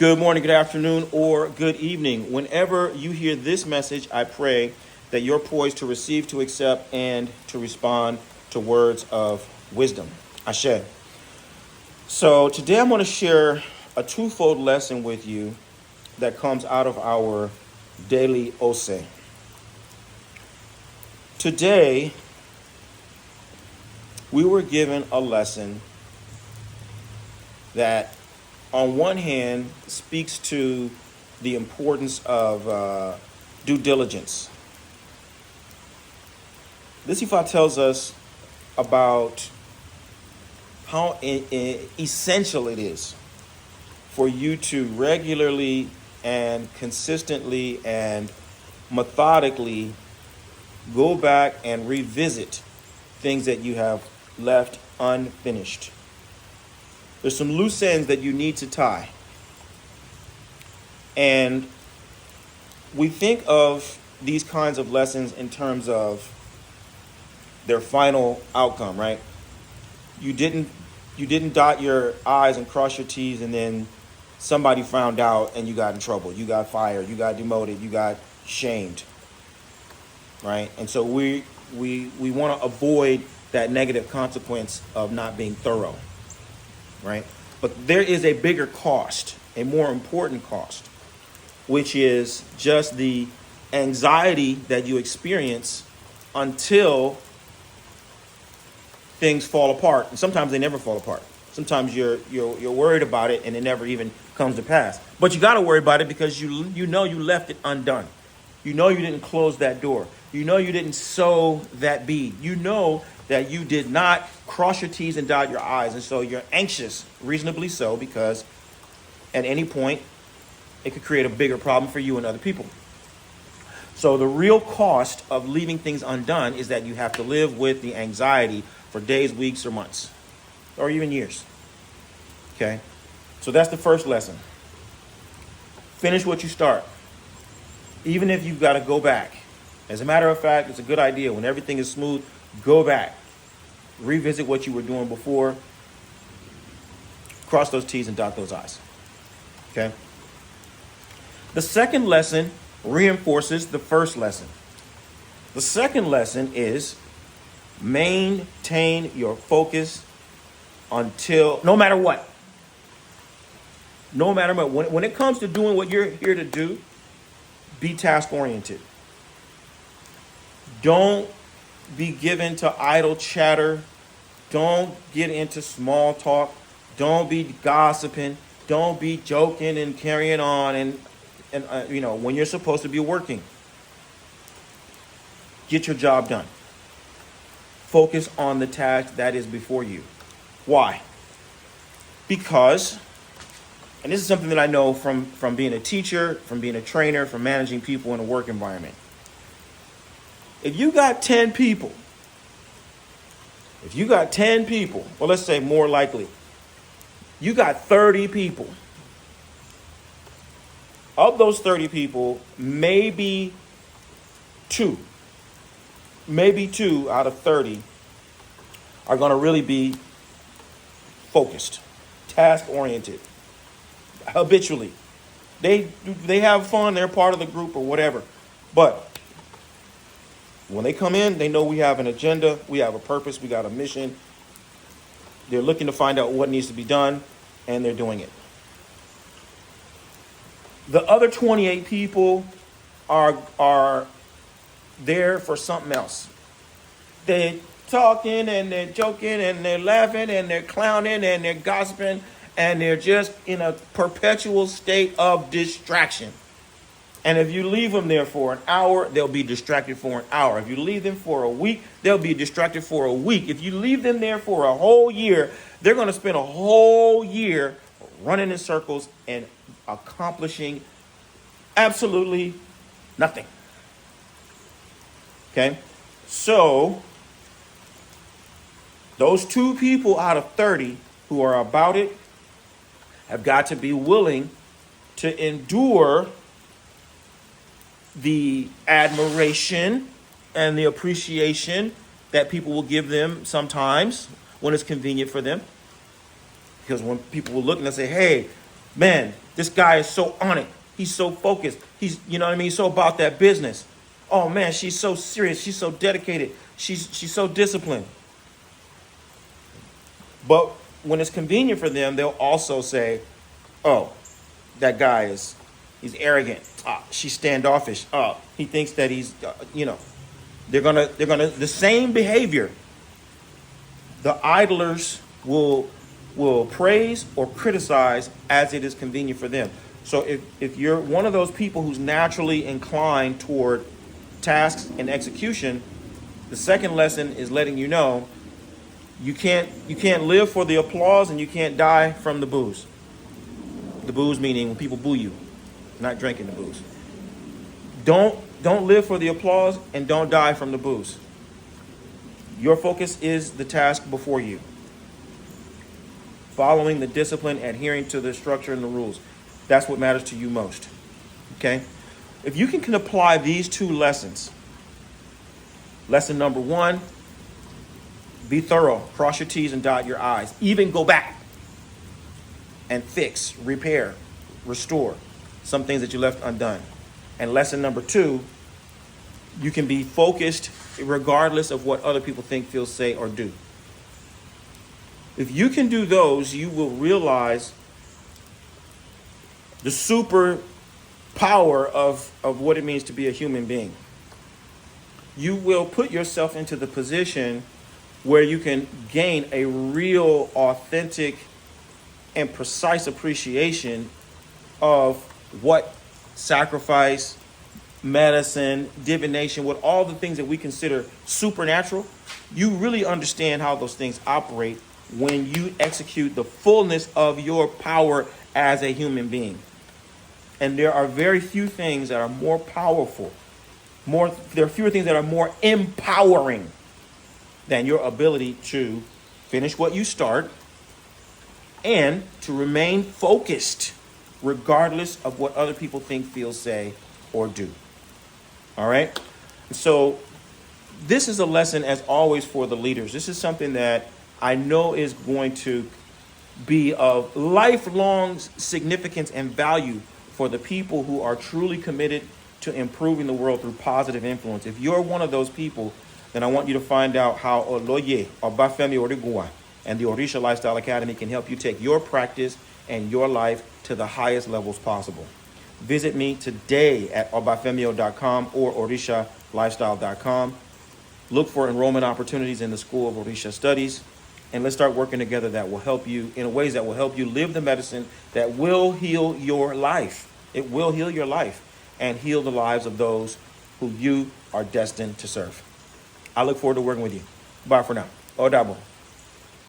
Good morning, good afternoon, or good evening. Whenever you hear this message, I pray that you're poised to receive, to accept, and to respond to words of wisdom. Ashe. So today I'm going to share a twofold lesson with you that comes out of our daily Ose. Today, we were given a lesson that on one hand speaks to the importance of due diligence. This Ifa tells us about how essential it is for you to regularly and consistently and methodically go back and revisit things that you have left unfinished. There's some loose ends that you need to tie. And we think of these kinds of lessons in terms of their final outcome, right? You didn't dot your I's and cross your T's, and then somebody found out and you got in trouble. You got fired, you got demoted, you got shamed. Right? And so we want to avoid that negative consequence of not being thorough. Right? But there is a bigger cost, a more important cost, which is just the anxiety that you experience until things fall apart. And sometimes they never fall apart. Sometimes you're worried about it and it never even comes to pass. But you got to worry about it because you know you left it undone. You know you didn't close that door. You know you didn't sow that bead. You know that you did not cross your T's and dot your I's. And so you're anxious, reasonably so, because at any point, it could create a bigger problem for you and other people. So the real cost of leaving things undone is that you have to live with the anxiety for days, weeks, or months, or even years. Okay? So that's the first lesson. Finish what you start. Even if you've got to go back. As a matter of fact, it's a good idea. When everything is smooth, go back. Revisit what you were doing before. Cross those T's and dot those I's. Okay? The second lesson reinforces the first lesson. The second lesson is maintain your focus until, no matter what. No matter what. When it comes to doing what you're here to do, be task-oriented. Don't be given to idle chatter. Don't get into small talk. Don't be gossiping. Don't be joking and carrying on and when you're supposed to be working. Get your job done. Focus on the task that is before you. Why? Because, and this is something that I know from being a teacher, from being a trainer, from managing people in a work environment. If you got 10 people, well, let's say more likely, you got 30 people. Of those 30 people, maybe two out of 30 are going to really be focused, task-oriented, habitually. They have fun, they're part of the group or whatever. But when they come in, they know we have an agenda, we have a purpose, we got a mission. They're looking to find out what needs to be done, and they're doing it. The other 28 people are there for something else. They're talking and they're joking and they're laughing and they're clowning and they're gossiping and they're just in a perpetual state of distraction. And if you leave them there for an hour, they'll be distracted for an hour. If you leave them for a week, they'll be distracted for a week. If you leave them there for a whole year, they're going to spend a whole year running in circles and accomplishing absolutely nothing. Okay? So, those 2 people out of 30 who are about it have got to be willing to endure the admiration and the appreciation that people will give them sometimes when it's convenient for them. Because when people will look and they'll say, hey, Man, this guy is so on it. He's so focused. He's, you know what I mean? He's so about that business. Oh man, she's so serious. She's so dedicated. She's so disciplined. But when it's convenient for them, they'll also say, "Oh, that guy he's arrogant. She's standoffish. He thinks that he's, they're gonna the same behavior. The idlers will praise or criticize as it is convenient for them. So if you're one of those people who's naturally inclined toward tasks and execution, the second lesson is letting you know you can't live for the applause and you can't die from the booze. The booze meaning when people boo you, not drinking the booze. Don't live for the applause and don't die from the booze. Your focus is the task before you. Following the discipline, adhering to the structure and the rules. That's what matters to you most. Okay? If you can apply these two lessons, lesson number one, be thorough, cross your T's and dot your I's. Even go back and fix, repair, restore some things that you left undone. And lesson number two, you can be focused regardless of what other people think, feel, say, or do. If you can do those, you will realize the super power of what it means to be a human being. You will put yourself into the position where you can gain a real, authentic, and precise appreciation of what sacrifice, medicine, divination, what all the things that we consider supernatural. You really understand how those things operate when you execute the fullness of your power as a human being. And there are very few things that are more powerful. There are fewer things that are more empowering than your ability to finish what you start and to remain focused regardless of what other people think, feel, say, or do. All right? So this is a lesson, as always, for the leaders. This is something that I know is going to be of lifelong significance and value for the people who are truly committed to improving the world through positive influence. If you're one of those people, then I want you to find out how Oloye, Obafemi Odigua, and the Orisha Lifestyle Academy can help you take your practice and your life to the highest levels possible. Visit me today at obafemio.com or orishalifestyle.com. Look for enrollment opportunities in the School of Orisha Studies, and let's start working together that will help you in ways that will help you live the medicine that will heal your life. It will heal your life and heal the lives of those who you are destined to serve. I look forward to working with you. Bye for now. Odabo.